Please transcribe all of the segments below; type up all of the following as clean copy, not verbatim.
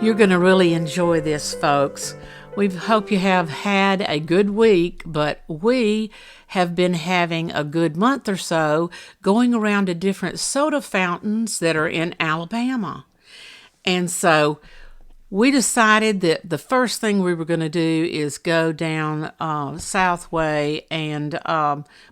You're going to really enjoy this, folks. We hope you have had a good week, but we have been having a good month or so going around to different soda fountains that are in Alabama. And so we decided that the first thing we were going to do is go down Southway, and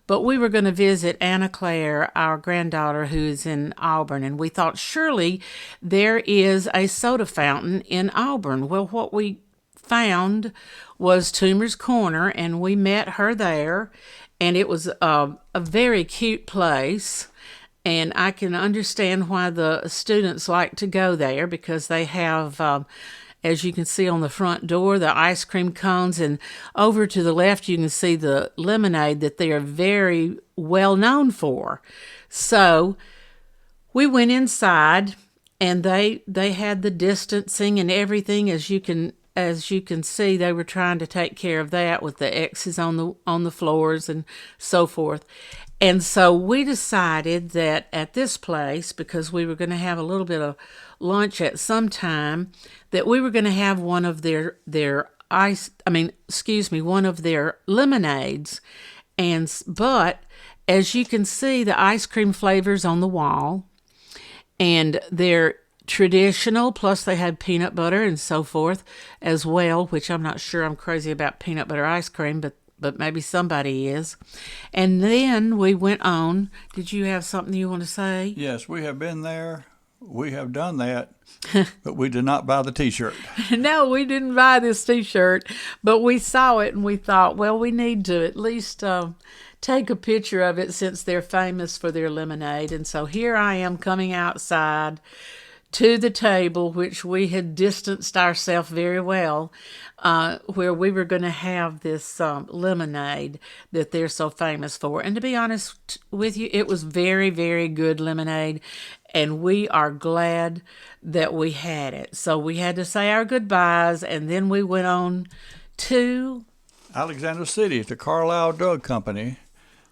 but we were going to visit Anna Claire, our granddaughter, who is in Auburn, and we thought surely there is a soda fountain in Auburn. Well, what we found was Toomer's Corner, and we met her there, and it was a very cute place. And I can understand why the students like to go there, because they have, as you can see on the front door, the ice cream cones. And over to the left, you can see the lemonade that they are very well known for. So we went inside, and they had the distancing and everything. As you can see, they were trying to take care of that with the X's on the floors and so forth. And so we decided that at this place, because we were going to have a little bit of lunch at some time, that we were going to have one of their one of their lemonades. But as you can see, the ice cream flavors on the wall, and they're traditional, plus they had peanut butter and so forth as well, which I'm not sure I'm crazy about peanut butter ice cream, but maybe somebody is. And then we went on. Did you have something you want to say? Yes, we have been there. We have done that, but we did not buy the T-shirt. No, we didn't buy this T-shirt, but we saw it and we thought, well, we need to at least take a picture of it since they're famous for their lemonade. And so here I am coming outside to the table, which we had distanced ourselves very well, where we were going to have this lemonade that they're so famous for. And to be honest with you, it was very, very good lemonade, and we are glad that we had it. So we had to say our goodbyes, and then we went on to Alexander City, the Carlisle Drug Company.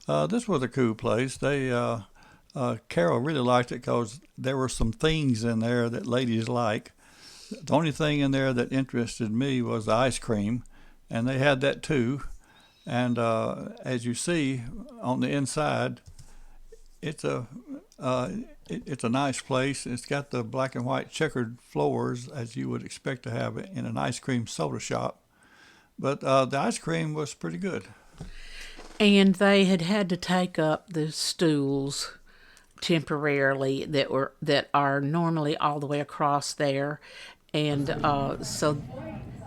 This was a cool place. Carol really liked it because there were some things in there that ladies like. The only thing in there that interested me was the ice cream, and they had that too. And as you see on the inside, it's a nice place. It's got the black and white checkered floors as you would expect to have in an ice cream soda shop. But the ice cream was pretty good. And they had to take up the stools temporarily that are normally all the way across there, and so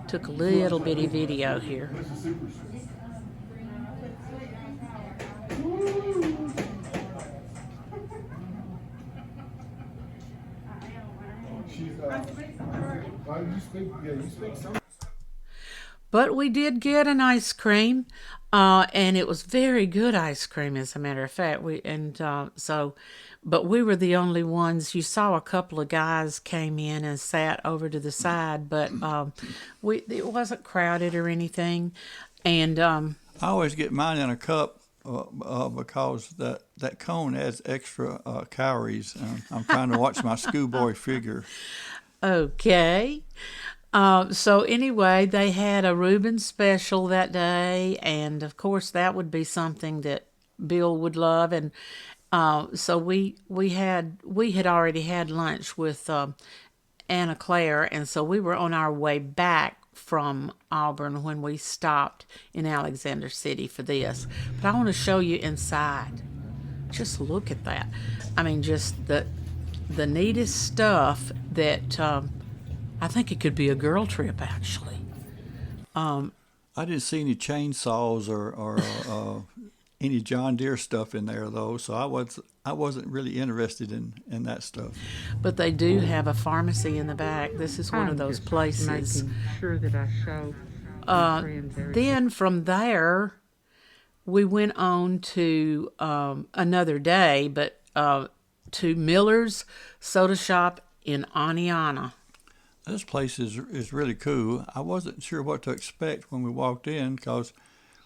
took a little bitty video here. But we did get an ice cream, and it was very good ice cream, as a matter of fact. But we were the only ones. You saw a couple of guys came in and sat over to the side, but it wasn't crowded or anything. And I always get mine in a cup because that cone adds extra calories. I'm trying to watch my schoolboy figure. Okay. So anyway, they had a Reuben special that day, and of course that would be something that Bill would love. And so we had already had lunch with Anna Claire, and so we were on our way back from Auburn when we stopped in Alexander City for this. But I want to show you inside. Just look at that. I mean, just the neatest stuff that I think it could be a girl trip, actually. I didn't see any chainsaws or any John Deere stuff in there, though, so I wasn't really interested in that stuff. But they do have a pharmacy in the back. This is one of those places. Making sure that I show Then from there, we went on to another day, but to Miller's Soda Shop in Aniana. This place is really cool. I wasn't sure what to expect when we walked in, because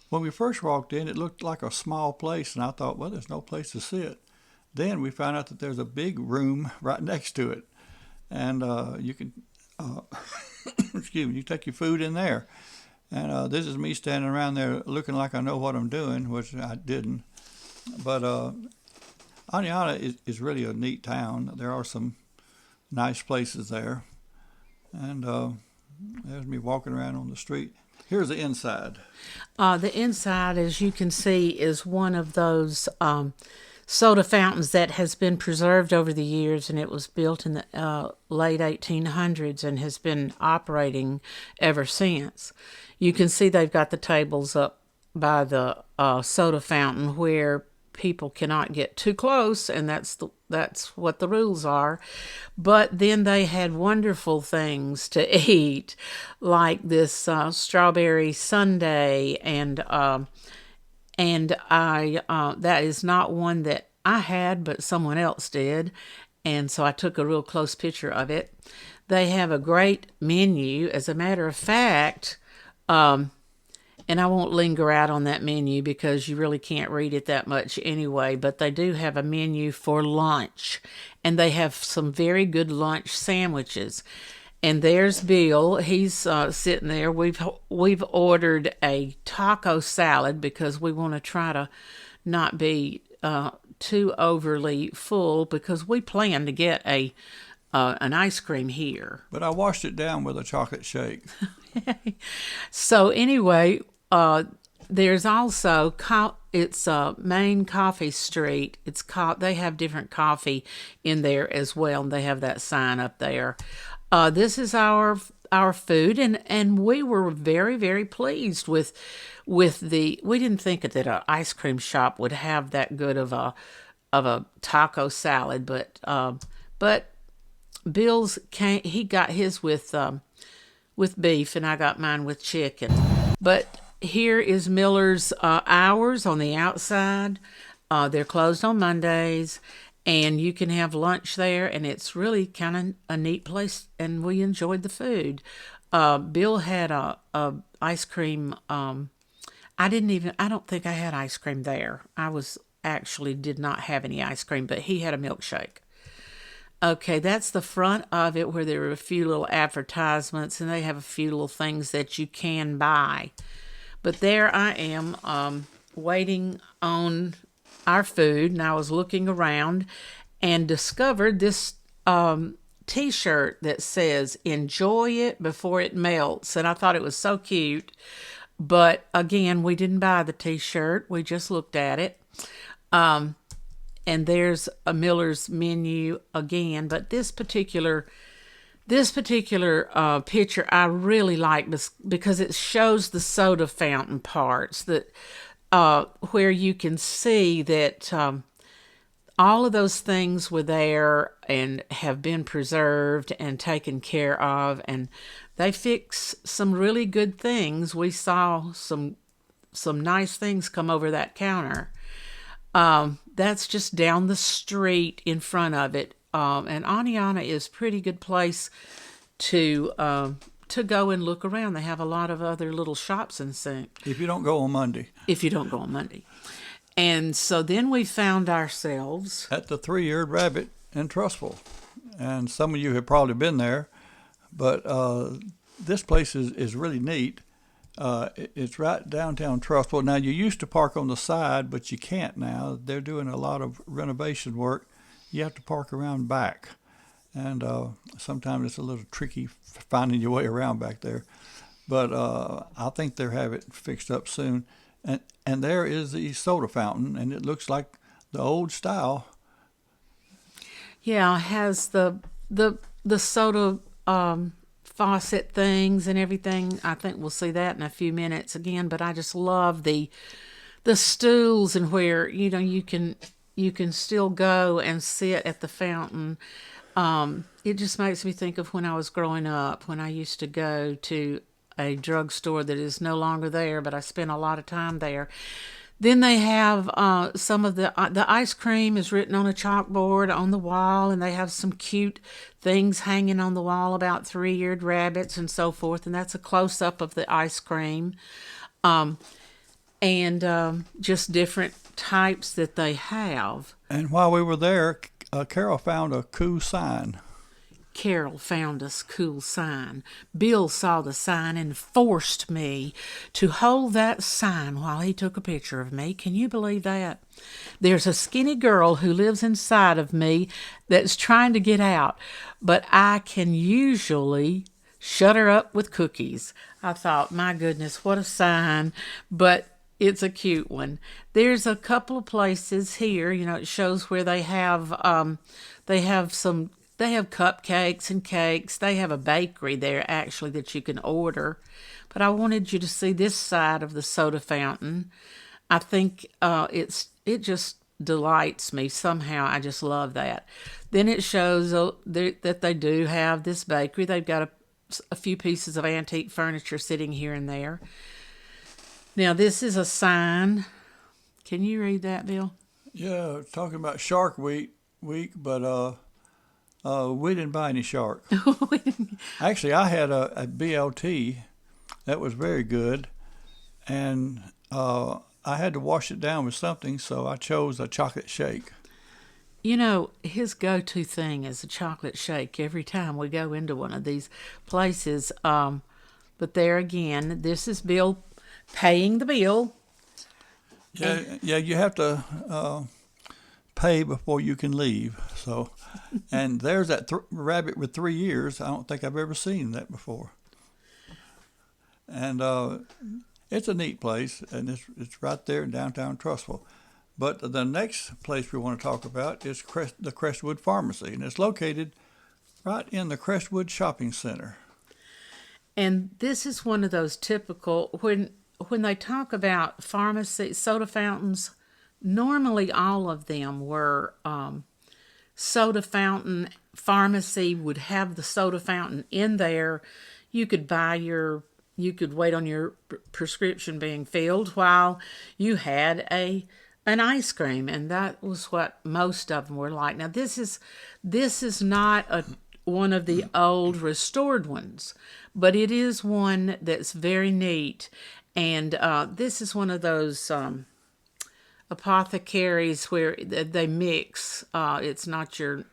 when we first walked in, it looked like a small place, and I thought, well, there's no place to sit. Then we found out that there's a big room right next to it, and you can excuse me, you take your food in there. And this is me standing around there looking like I know what I'm doing, which I didn't. But Aniana is really a neat town. There are some nice places there. And there's me walking around on the street. Here's the inside. The inside, as you can see, is one of those soda fountains that has been preserved over the years, and it was built in the late 1800s and has been operating ever since. You can see they've got the tables up by the soda fountain where people cannot get too close, and that's what the rules are. But then they had wonderful things to eat, like this strawberry sundae, and I that is not one that I had, but someone else did, and so I took a real close picture of it. They have a great menu. As a matter of fact, and I won't linger out on that menu because you really can't read it that much anyway, but they do have a menu for lunch, and they have some very good lunch sandwiches. And there's Bill. He's sitting there. We've ordered a taco salad because we want to try to not be too overly full, because we plan to get an ice cream here. But I washed it down with a chocolate shake. So anyway, there's also it's Main Coffee Street. It's called. They have different coffee in there as well, and they have that sign up there. This is our food, and we were very, very pleased with the. We didn't think that an ice cream shop would have that good of a taco salad, but Bill's he got his with beef, and I got mine with chicken. But here is Miller's Hours on the outside. They're closed on Mondays, and you can have lunch there, and it's really kind of a neat place, and we enjoyed the food. Bill had a ice cream. I don't think I had ice cream there. Did not have any ice cream, but he had a milkshake. Okay, that's the front of it, where there are a few little advertisements, and they have a few little things that you can buy. But there I am, waiting on our food, and I was looking around and discovered this T-shirt that says, "Enjoy it before it melts," and I thought it was so cute. But again, we didn't buy the T-shirt. We just looked at it. And there's a Miller's menu again, but this particular picture I really like this because it shows the soda fountain parts that where you can see that all of those things were there and have been preserved and taken care of, and they fix some really good things. We saw some nice things come over that counter. That's just down the street in front of it. And Aniana is a pretty good place to go and look around. They have a lot of other little shops and things. If you don't go on Monday. And so then we found ourselves at the Three-Eared Rabbit in Trussville. And some of you have probably been there, but this place is really neat. It's right downtown Trussville. Now, you used to park on the side, but you can't now. They're doing a lot of renovation work. You have to park around back. And sometimes it's a little tricky finding your way around back there. But I think they'll have it fixed up soon. And there is the soda fountain, and it looks like the old style. Yeah, it has the soda faucet things and everything. I think we'll see that in a few minutes again, but I just love the stools and where you can still go and sit at the fountain. It just makes me think of when I was growing up, when I used to go to a drugstore that is no longer there, but I spent a lot of time there. Then they have some of the ice cream is written on a chalkboard on the wall, and they have some cute things hanging on the wall about three-eared rabbits and so forth, and that's a close-up of the ice cream. And just different types that they have. And while we were there, Carol found a cool sign. Carol found us a cool sign. Bill saw the sign and forced me to hold that sign while he took a picture of me. Can you believe that? There's a skinny girl who lives inside of me that's trying to get out, but I can usually shut her up with cookies. I thought, my goodness, what a sign, but it's a cute one. There's a couple of places here, it shows where they have cupcakes and cakes. They have a bakery there actually that you can order. But I wanted you to see this side of the soda fountain. I think it just delights me somehow. I just love that. Then it shows that they do have this bakery. They've got a few pieces of antique furniture sitting here and there. Now this is a sign. Can you read that, Bill? Yeah, talking about Shark Week, but we didn't buy any shark. Actually, I had a BLT that was very good, and I had to wash it down with something, so I chose a chocolate shake. His go-to thing is a chocolate shake every time we go into one of these places. But there again, this is Bill paying the bill. Yeah, you have to pay before you can leave. So, and there's that rabbit with 3 years. I don't think I've ever seen that before. And it's a neat place, and it's right there in downtown Trussville. But the next place we want to talk about is the Crestwood Pharmacy, and it's located right in the Crestwood Shopping Center. And this is one of those typical, when they talk about pharmacy, soda fountains, normally all of them were soda fountain. Pharmacy would have the soda fountain in there. You could wait on your prescription being filled while you had an ice cream, and that was what most of them were like. Now this is not one of the old restored ones, but it is one that's very neat, and this is one of those apothecaries where they mix. It's not your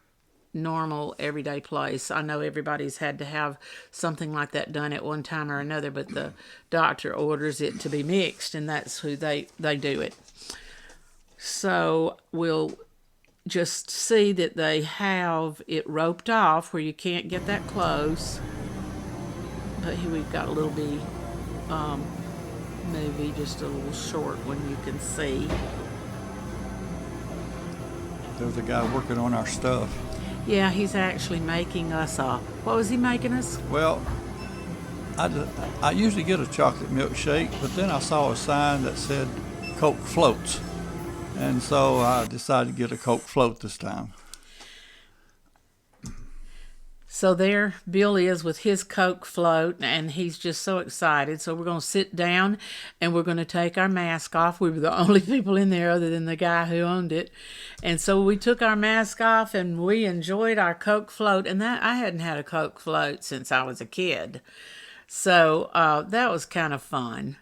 normal everyday place. I know everybody's had to have something like that done at one time or another, but the doctor orders it to be mixed, and that's who they do it. So we'll just see that they have it roped off where you can't get that close. But here we've got a little bitty movie, just a little short one you can see. There's a guy working on our stuff. Yeah, he's actually making us what was he making us? Well, I usually get a chocolate milkshake, but then I saw a sign that said Coke floats. And so I decided to get a Coke float this time. So there Bill is with his Coke float, and he's just so excited. So we're going to sit down, and we're going to take our mask off. We were the only people in there other than the guy who owned it. And so we took our mask off, and we enjoyed our Coke float. And I hadn't had a Coke float since I was a kid. So that was kind of fun.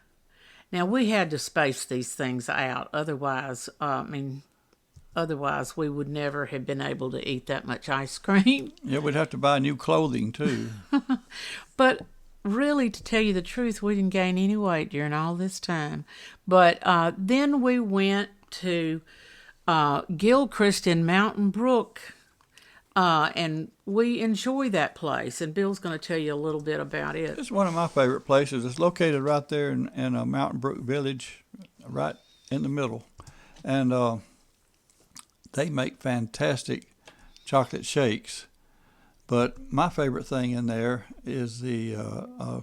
Now, we had to space these things out. Otherwise, we would never have been able to eat that much ice cream. Yeah, we'd have to buy new clothing, too. But really, to tell you the truth, we didn't gain any weight during all this time. But then we went to Gilchrist in Mountain Brook, and we enjoy that place. And Bill's going to tell you a little bit about it. It's one of my favorite places. It's located right there in Mountain Brook Village, right in the middle. And they make fantastic chocolate shakes. But my favorite thing in there is the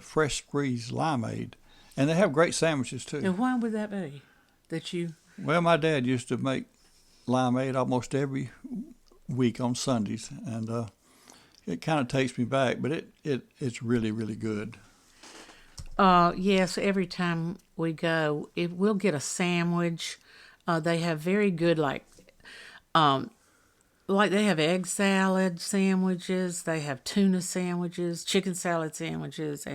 fresh squeezed limeade. And they have great sandwiches, too. And why would that be? Well, my dad used to make limeade almost every week on Sundays. And it kind of takes me back, but it's really, really good. Yes, every time we go, we'll get a sandwich. They have very good, like they have egg salad sandwiches, they have tuna sandwiches, chicken salad sandwiches,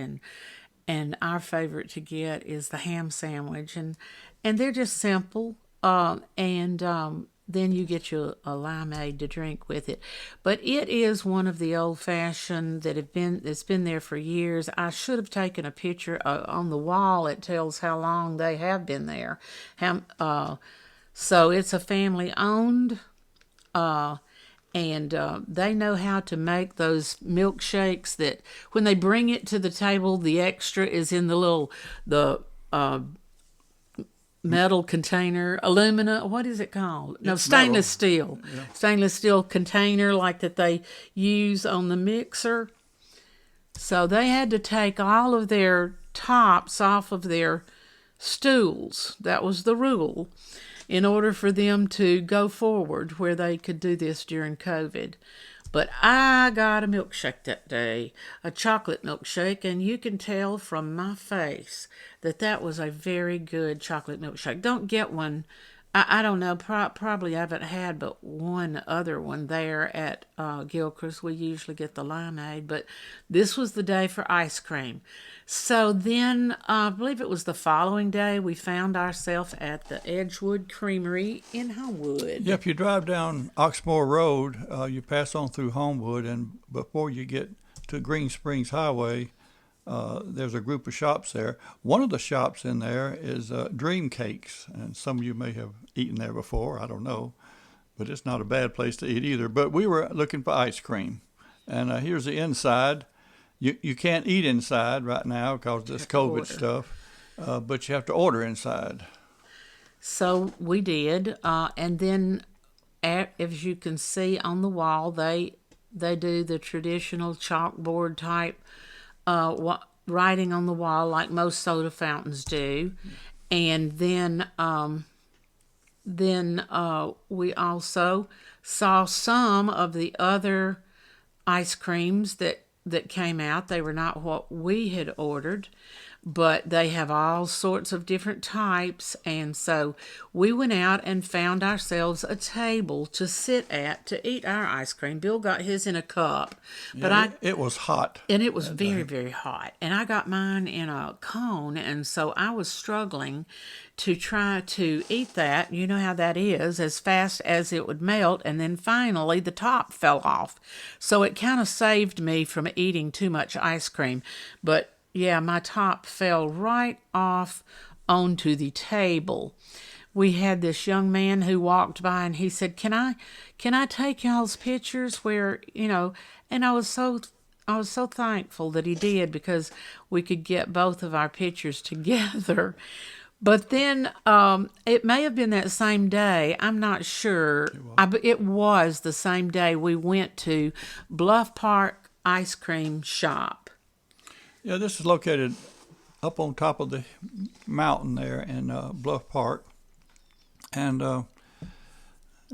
and our favorite to get is the ham sandwich, and they're just simple, and then you get you a limeade to drink with it. But it is one of the old fashioned that's been there for years. I should have taken a picture on the wall. It tells how long they have been there. So it's a family owned, and they know how to make those milkshakes that when they bring it to the table, the extra is in the metal container, what is it called? No, It's stainless metal. steel. Yeah. Stainless steel container like that they use on the mixer. So they had to take all of their tops off of their stools. That was the rule in order for them to go forward where they could do this during COVID. But I got a milkshake that day, a chocolate milkshake, and you can tell from my face that was a very good chocolate milkshake. Don't get one. I don't know, probably I haven't had but one other one there at Gilchrist. We usually get the limeade, but this was the day for ice cream. So then, I believe it was the following day, we found ourselves at the Edgewood Creamery in Homewood. Yeah, if you drive down Oxmoor Road, you pass on through Homewood, and before you get to Green Springs Highway, there's a group of shops there. One of the shops in there is Dream Cakes, and some of you may have eaten there before. I don't know, but it's not a bad place to eat either. But we were looking for ice cream, and here's the inside. You can't eat inside right now because this COVID stuff, but you have to order inside. So we did, and then as you can see on the wall, they do the traditional chalkboard type writing on the wall like most soda fountains do, and then we also saw some of the other ice creams that came out. They were not what we had ordered, but they have all sorts of different types, and so we went out and found ourselves a table to sit at to eat our ice cream. Bill got his in a cup, but Yeah, it was hot. and it was very, very hot. And I got mine in a cone, and so I was struggling to try to eat that. You know how that is, as fast as it would melt, and then finally the top fell off. So it kind of saved me from eating too much ice cream. But yeah, my top fell right off onto the table. We had this young man who walked by, and he said, can I take y'all's pictures where, and I was so thankful that he did, because we could get both of our pictures together. But then it may have been that same day. I'm not sure. It was the same day we went to Bluff Park Ice Cream Shop. Yeah, this is located up on top of the mountain there in Bluff Park. And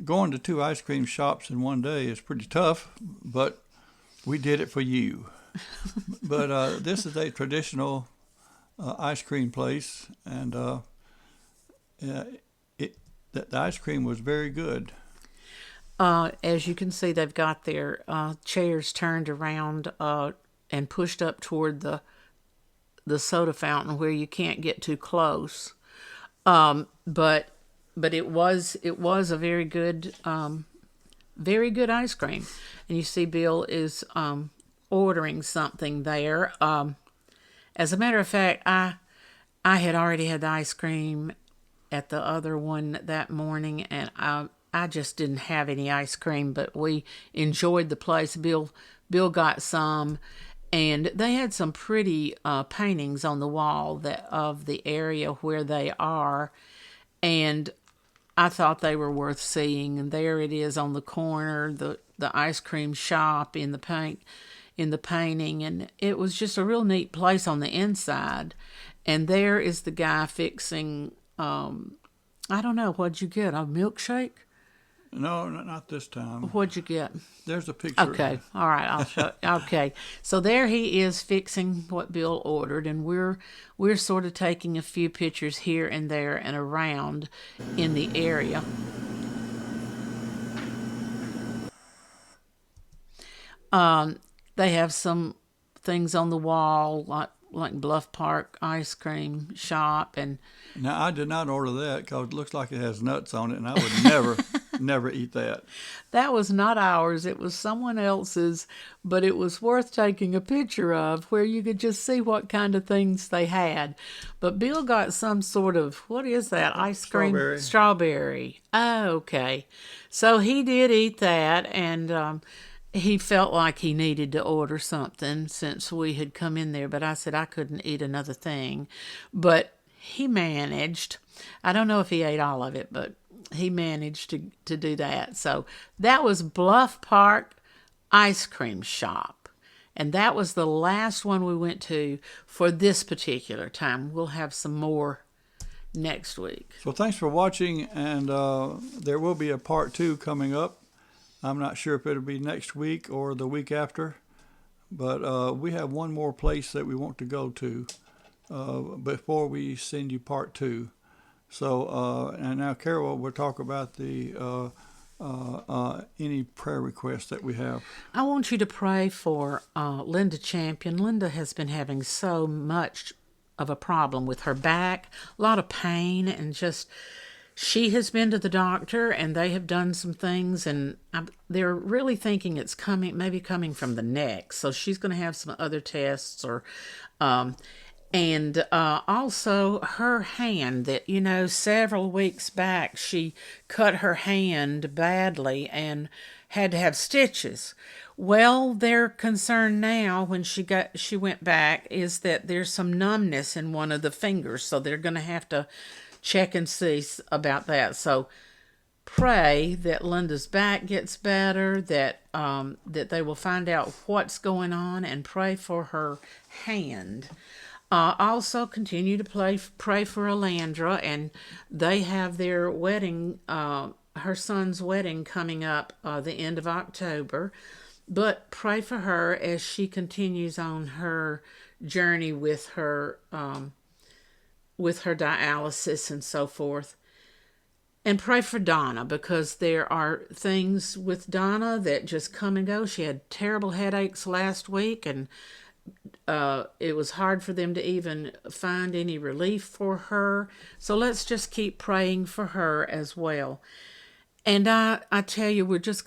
going to 2 ice cream shops in one day is pretty tough, but we did it for you. But this is a traditional ice cream place, and the ice cream was very good. As you can see, they've got their chairs turned around and pushed up toward the soda fountain where you can't get too close. But it was a very good ice cream. And you see Bill is ordering something there. As a matter of fact, I had already had the ice cream at the other one that morning, and I just didn't have any ice cream, but we enjoyed the place. Bill got some, and they had some pretty paintings on the wall of the area where they are, and I thought they were worth seeing. And there it is on the corner, the ice cream shop in the painting, and it was just a real neat place on the inside. And there is the guy fixing, I don't know, what'd you get, a milkshake? No, not this time. What'd you get? There's a picture. Okay, all right, I'll show. Okay, so there he is fixing what Bill ordered, and we're sort of taking a few pictures here and there and around in the area. They have some things on the wall like Bluff Park Ice Cream Shop, and Now, I did not order that because it looks like it has nuts on it, and I would never Never eat that. That was not ours. It was someone else's, but it was worth taking a picture of where you could just see what kind of things they had. But Bill got some sort of, what is that? Ice cream? Strawberry. Strawberry. Oh, okay. So he did eat that, and he felt like he needed to order something since we had come in there, but I said I couldn't eat another thing. But he managed. I don't know if he ate all of it, but he managed to do that. So that was Bluff Park Ice Cream Shop. And that was the last one we went to for this particular time. We'll have some more next week. So thanks for watching, and there will be a part 2 coming up. I'm not sure if it'll be next week or the week after, but we have one more place that we want to go to before we send you part 2. So, and now Carol will talk about the any prayer requests that we have. I want you to pray for Linda Champion. Linda has been having so much of a problem with her back, a lot of pain, and just she has been to the doctor and they have done some things, and they're really thinking it's maybe coming from the neck. So she's going to have some other tests, or and also her hand that, several weeks back she cut her hand badly and had to have stitches. Well, their concern now when she went back is that there's some numbness in one of the fingers, so they're going to have to check and see about that. So pray that Linda's back gets better, that they will find out what's going on, and pray for her hand. Also continue to pray for Alandra, and they have their wedding, her son's wedding coming up the end of October. But pray for her as she continues on her journey with her dialysis and so forth. And pray for Donna, because there are things with Donna that just come and go. She had terrible headaches last week, and it was hard for them to even find any relief for her. So let's just keep praying for her as well. And I tell you, we just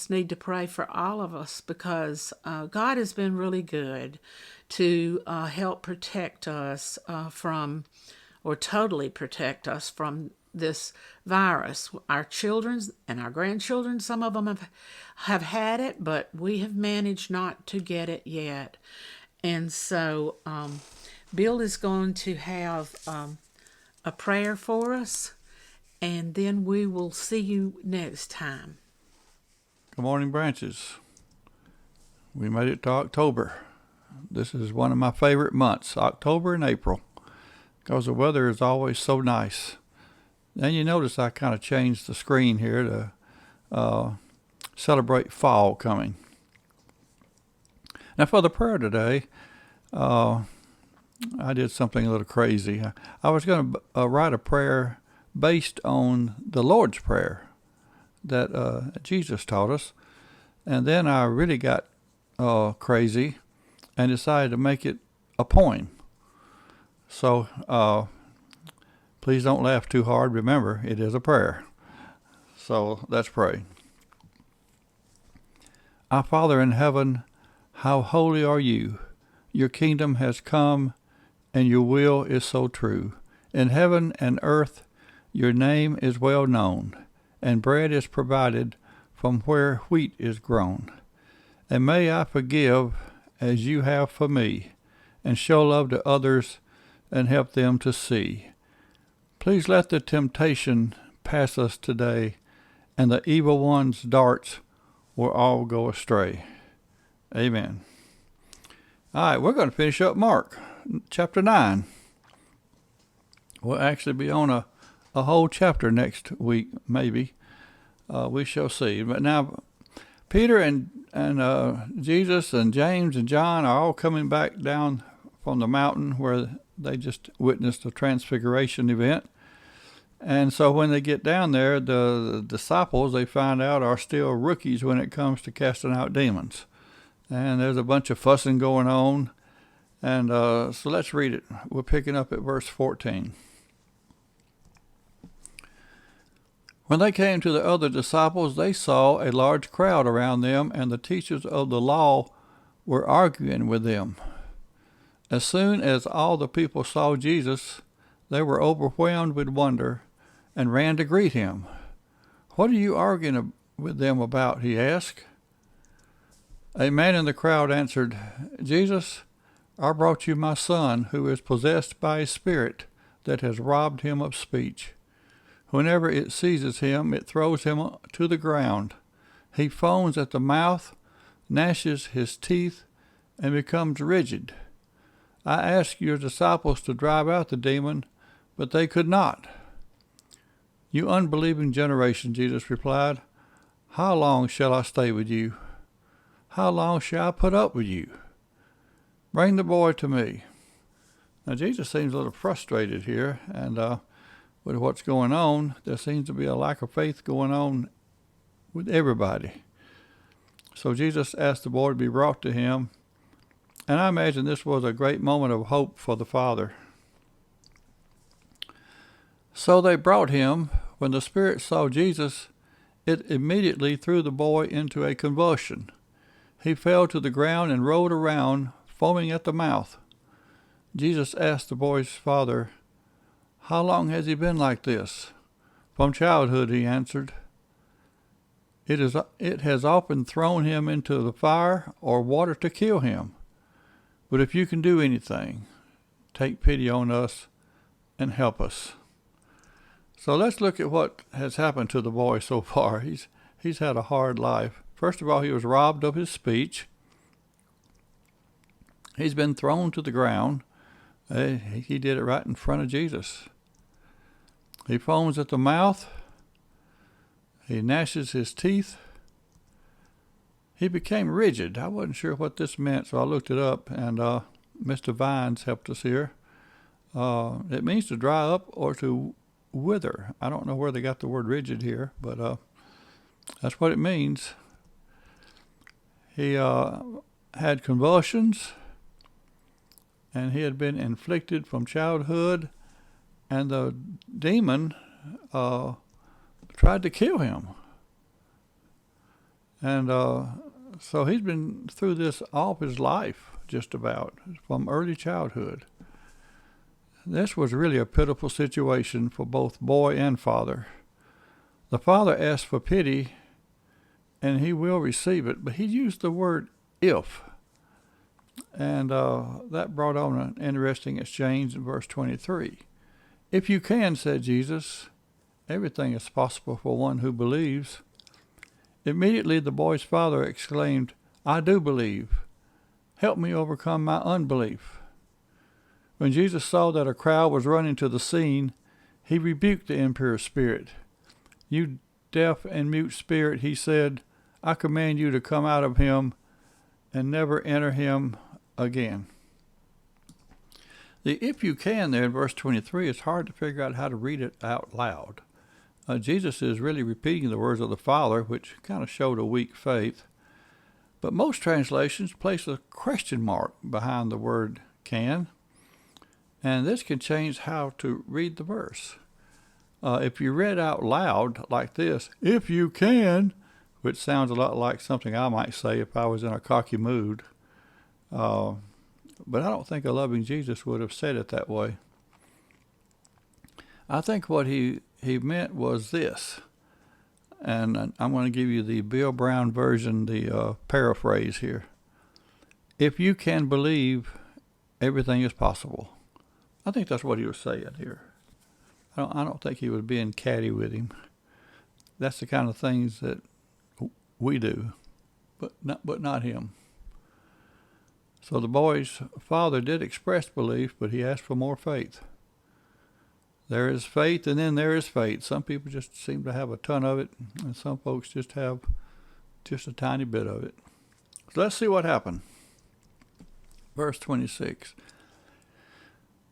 need to pray for all of us, because God has been really good to help protect us totally protect us from this virus. Our children and our grandchildren, some of them have had it, but we have managed not to get it yet. And so Bill is going to have a prayer for us, and then we will see you next time. Good morning, Branches. We made it to October. This is one of my favorite months, October and April, because the weather is always so nice. And you notice I kind of changed the screen here to celebrate fall coming. Now for the prayer today, I did something a little crazy. I was going to write a prayer based on the Lord's Prayer that Jesus taught us. And then I really got crazy and decided to make it a poem. So please don't laugh too hard. Remember, it is a prayer. So let's pray. Our Father in heaven, how holy are you? Your kingdom has come, and your will is so true. In heaven and earth, your name is well known, and bread is provided from where wheat is grown. And may I forgive as you have for me, and show love to others and help them to see. Please let the temptation pass us today, and the evil one's darts will all go astray. Amen. All right, we're going to finish up Mark chapter 9. We'll actually be on a whole chapter next week, maybe. We shall see. But now, Peter and Jesus and James and John are all coming back down from the mountain where they just witnessed a transfiguration event. And so when they get down there, the disciples, they find out, are still rookies when it comes to casting out demons. And there's a bunch of fussing going on. And so let's read it. We're picking up at verse 14. When they came to the other disciples, they saw a large crowd around them, and the teachers of the law were arguing with them. As soon as all the people saw Jesus, they were overwhelmed with wonder and ran to greet him. "What are you arguing with them about?" he asked. A man in the crowd answered, "Jesus, I brought you my son, who is possessed by a spirit that has robbed him of speech. Whenever it seizes him, it throws him to the ground. He foams at the mouth, gnashes his teeth, and becomes rigid. I asked your disciples to drive out the demon, but they could not." "You unbelieving generation," Jesus replied, "how long shall I stay with you? How long shall I put up with you? Bring the boy to me." Now, Jesus seems a little frustrated here, and with what's going on, there seems to be a lack of faith going on with everybody. So Jesus asked the boy to be brought to him, and I imagine this was a great moment of hope for the father. So they brought him. When the spirit saw Jesus, it immediately threw the boy into a convulsion. He fell to the ground and rolled around, foaming at the mouth. Jesus asked the boy's father, "How long has he been like this?" "From childhood," he answered. It has often thrown him into the fire or water to kill him. But if you can do anything, take pity on us and help us." So let's look at what has happened to the boy so far. He's had a hard life. First of all, he was robbed of his speech. He's been thrown to the ground. He did it right in front of Jesus. He foams at the mouth. He gnashes his teeth. He became rigid. I wasn't sure what this meant, so I looked it up, and Mr. Vines helped us here. It means to dry up or to wither. I don't know where they got the word rigid here, but that's what it means. He had convulsions, and he had been inflicted from childhood, and the demon tried to kill him. And so he's been through this all of his life, just about, from early childhood. This was really a pitiful situation for both boy and father. The father asked for pity, and he will receive it, but he used the word "if." And that brought on an interesting exchange in verse 23. "If you can," said Jesus, "everything is possible for one who believes." Immediately the boy's father exclaimed, "I do believe. Help me overcome my unbelief." When Jesus saw that a crowd was running to the scene, he rebuked the impure spirit. "You deaf and mute spirit," he said, "I command you to come out of him and never enter him again." The "if you can" there in verse 23 is hard to figure out how to read it out loud. Jesus is really repeating the words of the Father, which kind of showed a weak faith. But most translations place a question mark behind the word "can," and this can change how to read the verse. If you read out loud like this, "If you can," which sounds a lot like something I might say if I was in a cocky mood, but I don't think a loving Jesus would have said it that way. I think what he meant was this, and I'm going to give you the Bill Brown version, the paraphrase here. "If you can believe, everything is possible." I think that's what he was saying here. I don't think he was being catty with him. That's the kind of things that we do, but not him. So the boy's father did express belief, but he asked for more faith. There is faith, and then there is faith. Some people just seem to have a ton of it, and some folks just have just a tiny bit of it. So let's see what happened. Verse 26.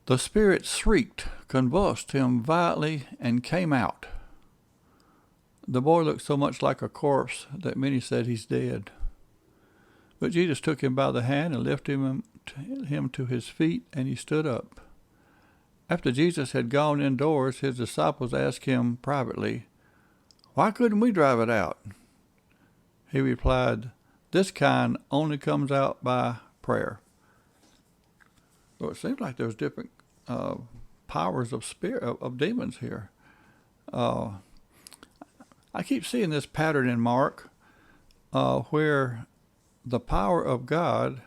"The spirit shrieked, convulsed him violently, and came out. The boy looked so much like a corpse that many said he's dead. But Jesus took him by the hand and lifted him to his feet, and he stood up. After Jesus had gone indoors, his disciples asked him privately, Why couldn't we drive it out? He replied, this kind only comes out by prayer. So it seems like there's different powers of spirit of demons here. I keep seeing this pattern in Mark where the power of God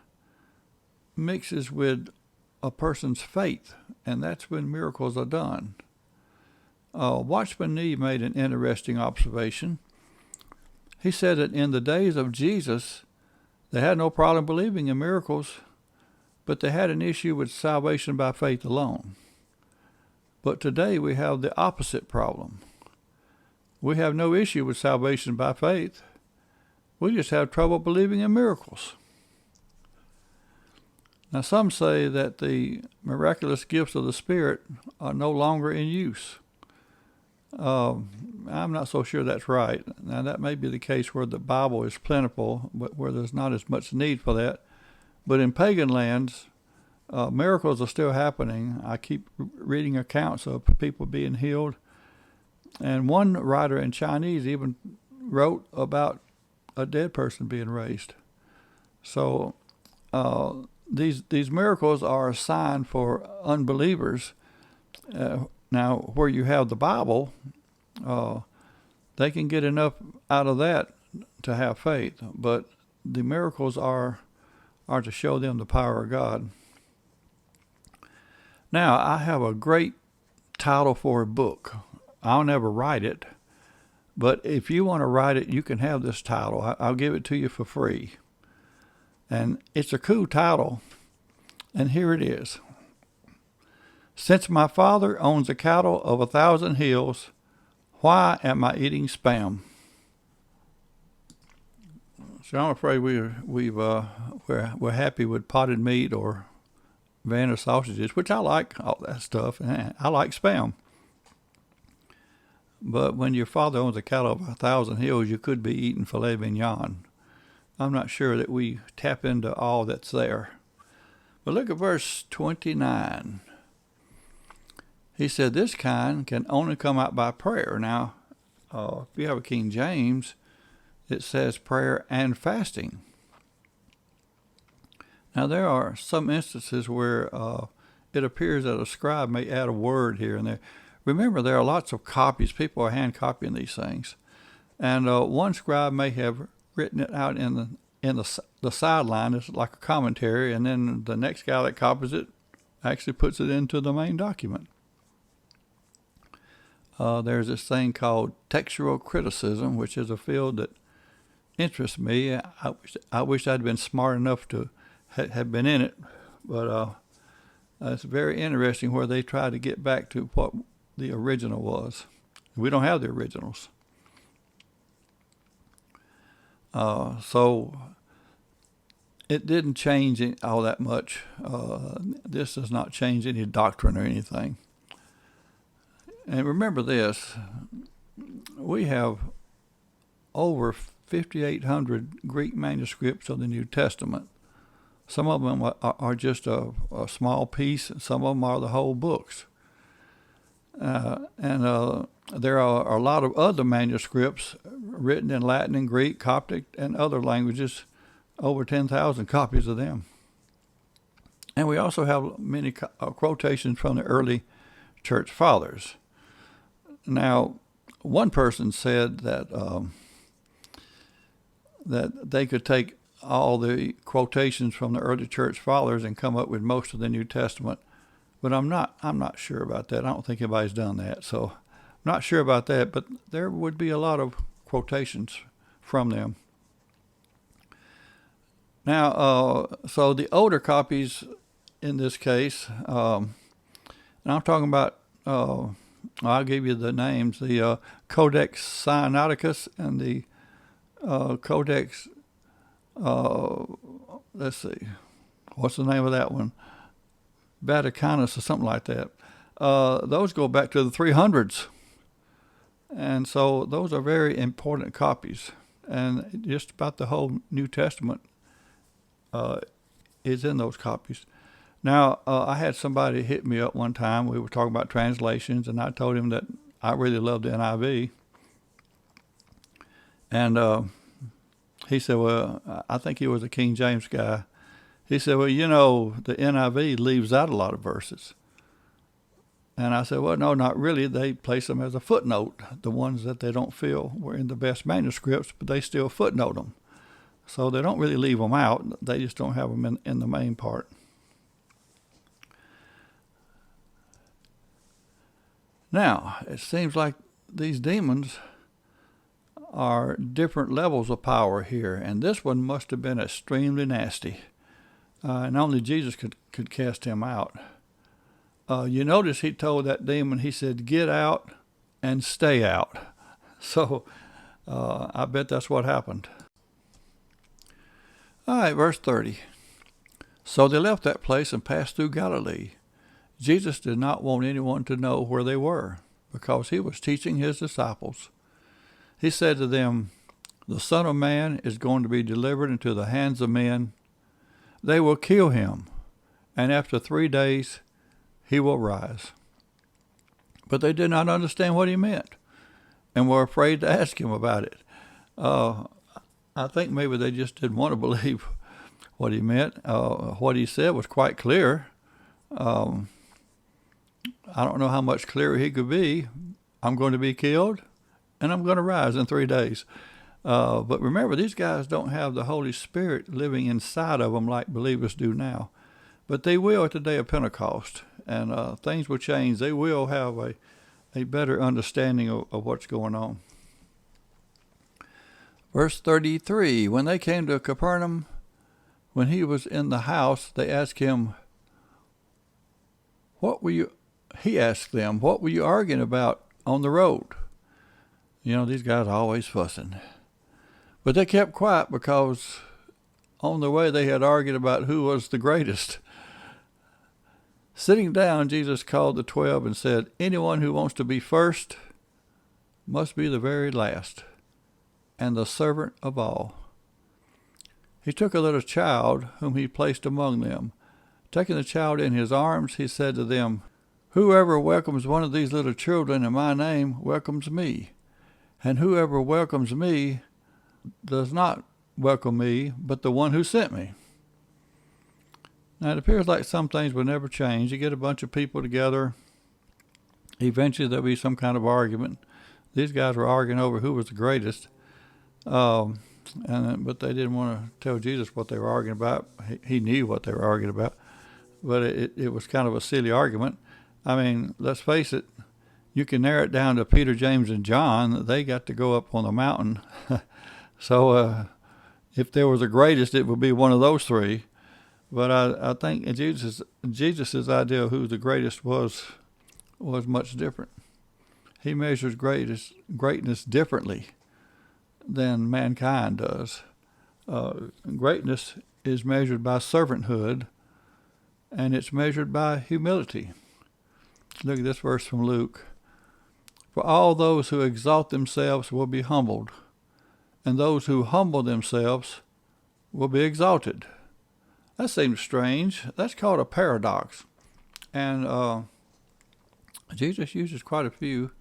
mixes with a person's faith, and that's when miracles are done. Watchman Nee made an interesting observation. He said that in the days of Jesus, they had no problem believing in miracles, but they had an issue with salvation by faith alone. But today we have the opposite problem. We have no issue with salvation by faith. We just have trouble believing in miracles. Now, some say that the miraculous gifts of the Spirit are no longer in use. I'm not so sure that's right. Now, that may be the case where the Bible is plentiful, but where there's not as much need for that. But in pagan lands, miracles are still happening. I keep reading accounts of people being healed. And one writer in Chinese even wrote about a dead person being raised. So these miracles are a sign for unbelievers. Now, where you have the Bible, they can get enough out of that to have faith. But the miracles are to show them the power of God. Now, I have a great title for a book. I'll never write it, but if you want to write it, you can have this title. I'll give it to you for free. And it's a cool title, and here it is. Since my father owns the cattle of 1,000 hills, why am I eating spam? So I'm afraid we're happy with potted meat or Vienna sausages, which I like all that stuff, and I like spam. But when your father owns a cattle of 1,000 hills, you could be eating filet mignon. I'm not sure that we tap into all that's there. But look at verse 29. He said, this kind can only come out by prayer. Now, if you have a King James, it says prayer and fasting. Now, there are some instances where it appears that a scribe may add a word here and there. Remember, there are lots of copies. People are hand copying these things. And one scribe may have written it out in the sideline. It's like a commentary. And then the next guy that copies it actually puts it into the main document. There's this thing called textual criticism, which is a field that interests me. I wish I'd been smart enough to have been in it. But it's very interesting where they try to get back to what the original was. We don't have the originals. So it didn't change all that much. This does not change any doctrine or anything. And remember this, we have over 5,800 Greek manuscripts of the New Testament. Some of them are just a small piece, and some of them are the whole books. And there are a lot of other manuscripts written in Latin and Greek, Coptic, and other languages, over 10,000 copies of them. And we also have many quotations from the early church fathers. Now, one person said that that they could take all the quotations from the early church fathers and come up with most of the New Testament. But I'm not sure about that. I don't think anybody's done that. So I'm not sure about that, but there would be a lot of quotations from them. Now, so the older copies in this case, and I'm talking about, I'll give you the names, the Codex Sinaiticus and the Codex, let's see, what's the name of that one? Vaticanus or something like that. Those go back to the 300s. And so those are very important copies. And just about the whole New Testament is in those copies. Now, I had somebody hit me up one time. We were talking about translations, and I told him that I really love the NIV. And he said, well, I think he was a King James guy. He said, well, the NIV leaves out a lot of verses. And I said, well, no, not really. They place them as a footnote. The ones that they don't feel were in the best manuscripts, but they still footnote them. So they don't really leave them out. They just don't have them in the main part. Now, it seems like these demons are different levels of power here, and this one must have been extremely nasty. And only Jesus could cast him out. You notice he told that demon, he said, get out and stay out. So I bet that's what happened. All right, verse 30. So they left that place and passed through Galilee. Jesus did not want anyone to know where they were, because he was teaching his disciples. He said to them, the Son of Man is going to be delivered into the hands of men. They will kill him, and after 3 days he will rise. But they did not understand what he meant, and were afraid to ask him about it. I think maybe they just didn't want to believe what he meant. What he said was quite clear. I don't know how much clearer he could be. I'm going to be killed, and I'm going to rise in 3 days. But remember, these guys don't have the Holy Spirit living inside of them like believers do now. But they will at the day of Pentecost, and things will change. They will have a better understanding of what's going on. Verse 33, when they came to Capernaum, when he was in the house, they asked him, he asked them, what were you arguing about on the road? These guys are always fussing. But they kept quiet because on the way they had argued about who was the greatest. Sitting down, Jesus called the 12 and said, anyone who wants to be first must be the very last and the servant of all. He took a little child whom he placed among them. Taking the child in his arms, he said to them, whoever welcomes one of these little children in my name welcomes me. And whoever welcomes me does not welcome me, but the one who sent me. Now, it appears like some things will never change. You get a bunch of people together. Eventually, there'll be some kind of argument. These guys were arguing over who was the greatest. But they didn't want to tell Jesus what they were arguing about. He knew what they were arguing about. But it was kind of a silly argument. I mean, let's face it. You can narrow it down to Peter, James, and John. They got to go up on the mountain. So if there was a greatest, it would be one of those three. But I think Jesus's idea of who the greatest was much different. He measures greatness differently than mankind does. Greatness is measured by servanthood, and it's measured by humility. Look at this verse from Luke. For all those who exalt themselves will be humbled, and those who humble themselves will be exalted. That seems strange. That's called a paradox. And Jesus uses quite a few,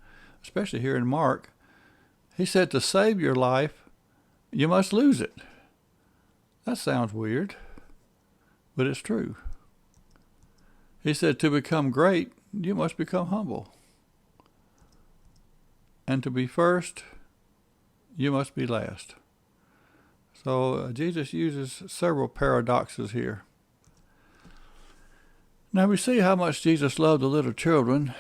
especially here in Mark. He said to save your life, you must lose it. That sounds weird, but it's true. He said to become great, you must become humble. And to be first, you must be last. So Jesus uses several paradoxes here. Now we see how much Jesus loved the little children,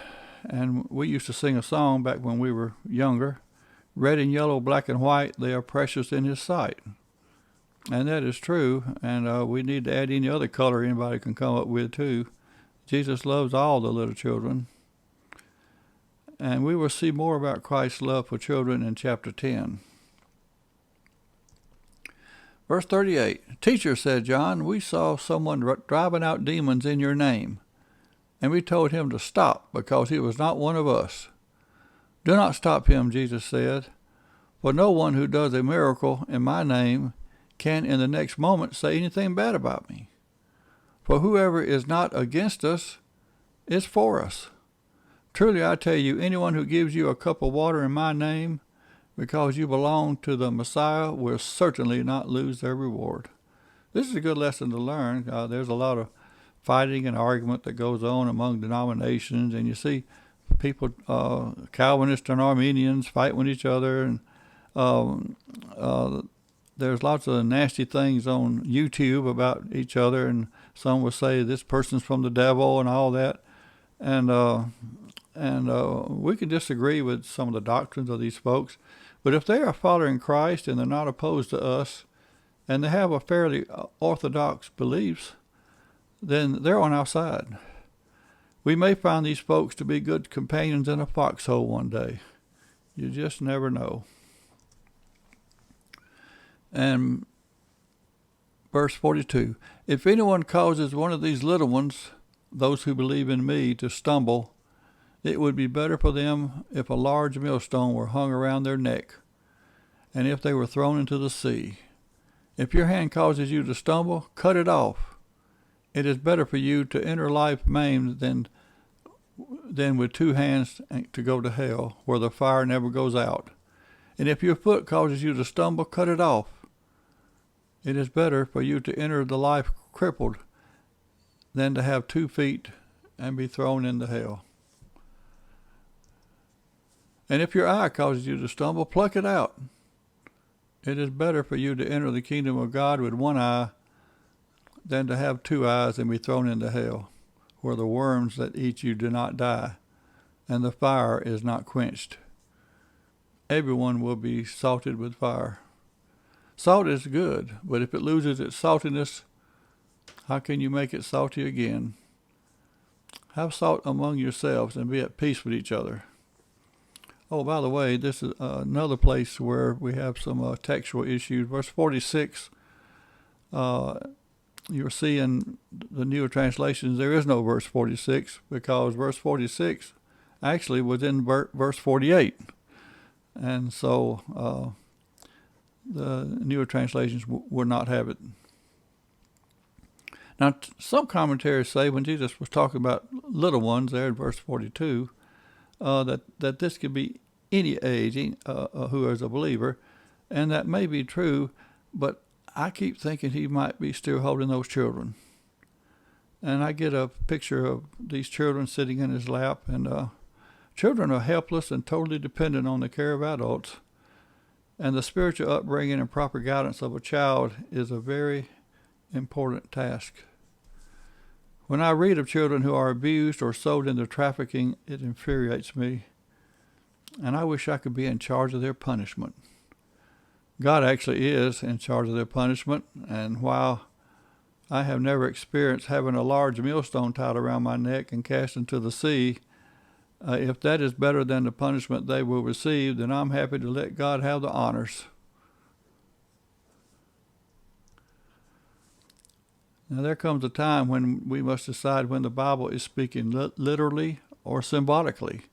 and we used to sing a song back when we were younger. Red and yellow, black and white, they are precious in his sight. And that is true, and we need to add any other color anybody can come up with too. Jesus loves all the little children. And we will see more about Christ's love for children in chapter 10. Verse 38, Teacher, said John, we saw someone driving out demons in your name, and we told him to stop because he was not one of us. Do not stop him, Jesus said, for no one who does a miracle in my name can in the next moment say anything bad about me. For whoever is not against us is for us. Truly I tell you, anyone who gives you a cup of water in my name, because you belong to the Messiah will certainly not lose their reward. This is a good lesson to learn. There's a lot of fighting and argument that goes on among denominations, and you see people, Calvinists and Armenians, fight with each other, and there's lots of nasty things on YouTube about each other, and some will say this person's from the devil and all that, and we can disagree with some of the doctrines of these folks, but if they are following Christ and they're not opposed to us, and they have a fairly orthodox beliefs, then they're on our side. We may find these folks to be good companions in a foxhole one day. You just never know. And verse 42, if anyone causes one of these little ones, those who believe in me, to stumble, it would be better for them if a large millstone were hung around their neck, and if they were thrown into the sea. If your hand causes you to stumble, cut it off. It is better for you to enter life maimed than with 2 hands to go to hell, where the fire never goes out. And if your foot causes you to stumble, cut it off. It is better for you to enter the life crippled than to have 2 feet and be thrown into hell. And if your eye causes you to stumble, pluck it out. It is better for you to enter the kingdom of God with 1 eye than to have 2 eyes and be thrown into hell, where the worms that eat you do not die, and the fire is not quenched. Everyone will be salted with fire. Salt is good, but if it loses its saltiness, how can you make it salty again? Have salt among yourselves and be at peace with each other. Oh, by the way, this is another place where we have some textual issues. Verse 46, you're seeing the newer translations, there is no verse 46, because verse 46 actually was in verse 48. And so the newer translations would not have it. Now, some commentaries say when Jesus was talking about little ones there in verse 42, that this could be any age who is a believer, and that may be true, but I keep thinking he might be still holding those children. And I get a picture of these children sitting in his lap, and children are helpless and totally dependent on the care of adults. And the spiritual upbringing and proper guidance of a child is a very important task. When I read of children who are abused or sold into trafficking, it infuriates me. And I wish I could be in charge of their punishment. God actually is in charge of their punishment, and while I have never experienced having a large millstone tied around my neck and cast into the sea, if that is better than the punishment they will receive, then I'm happy to let God have the honors. Now there comes a time when we must decide when the Bible is speaking literally or symbolically.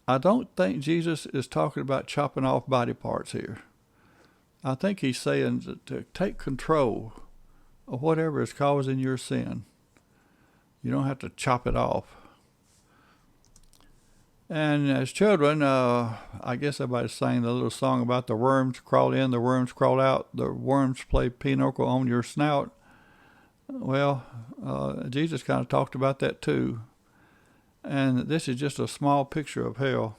I don't think Jesus is talking about chopping off body parts here. I think he's saying to take control of whatever is causing your sin. You don't have to chop it off. And as children, I guess everybody sang the little song about the worms crawl in, the worms crawl out, the worms play pinochle on your snout. Well, Jesus kind of talked about that too. And this is just a small picture of hell.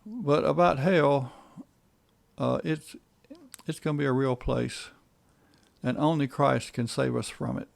But about hell, it's going to be a real place. And only Christ can save us from it.